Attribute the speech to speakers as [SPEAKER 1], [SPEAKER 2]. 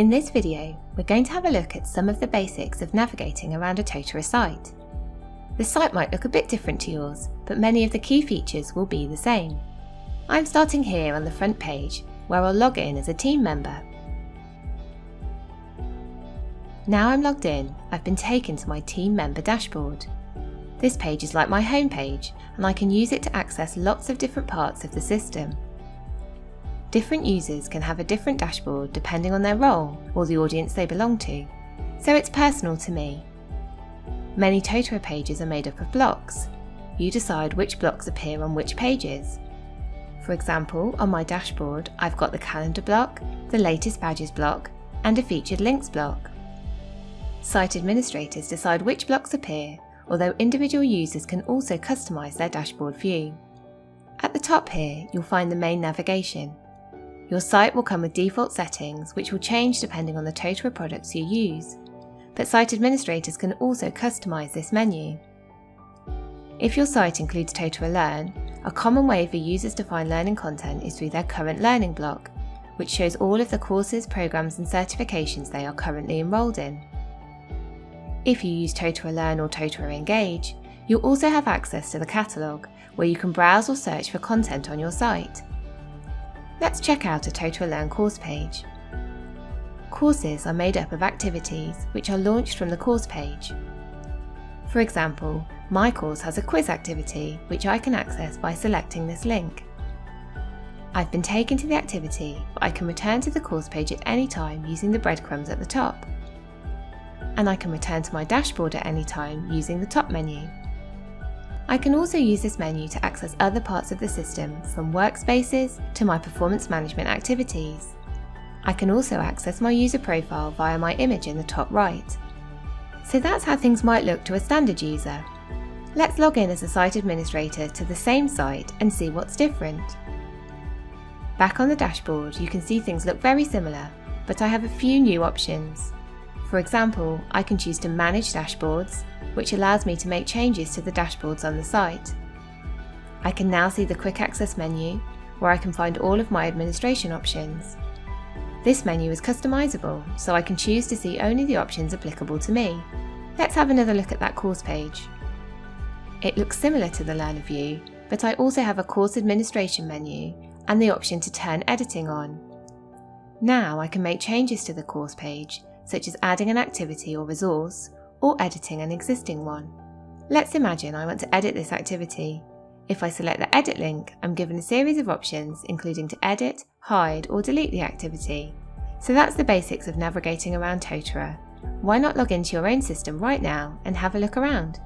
[SPEAKER 1] In this video, we're going to have a look at some of the basics of navigating around a Totara site. The site might look a bit different to yours, but many of the key features will be the same. I'm starting here on the front page, where I'll log in as a team member. Now I'm logged in, I've been taken to my team member dashboard. This page is like my home page, and I can use it to access lots of different parts of the system. Different users can have a different dashboard depending on their role or the audience they belong to, so it's personal to me. Many Totara pages are made up of blocks. You decide which blocks appear on which pages. For example, on my dashboard, I've got the calendar block, the latest badges block, and a featured links block. Site administrators decide which blocks appear, although individual users can also customize their dashboard view. At the top here, you'll find the main navigation. Your site will come with default settings, which will change depending on the Totara products you use, but site administrators can also customize this menu. If your site includes Totara Learn, a common way for users to find learning content is through their current learning block, which shows all of the courses, programs and certifications they are currently enrolled in. If you use Totara Learn or Totara Engage, you'll also have access to the catalogue, where you can browse or search for content on your site. Let's check out a Totara Learn course page. Courses are made up of activities which are launched from the course page. For example, my course has a quiz activity which I can access by selecting this link. I've been taken to the activity, but I can return to the course page at any time using the breadcrumbs at the top. And I can return to my dashboard at any time using the top menu. I can also use this menu to access other parts of the system, from workspaces to my performance management activities. I can also access my user profile via my image in the top right. So that's how things might look to a standard user. Let's log in as a site administrator to the same site and see what's different. Back on the dashboard, you can see things look very similar, but I have a few new options. For example, I can choose to manage dashboards, which allows me to make changes to the dashboards on the site. I can now see the quick access menu, where I can find all of my administration options. This menu is customizable, so I can choose to see only the options applicable to me. Let's have another look at that course page. It looks similar to the Learner view, but I also have a course administration menu and the option to turn editing on. Now I can make changes to the course page, such as adding an activity or resource, or editing an existing one. Let's imagine I want to edit this activity. If I select the edit link, I'm given a series of options, including to edit, hide, or delete the activity. So that's the basics of navigating around Totara. Why not log into your own system right now and have a look around?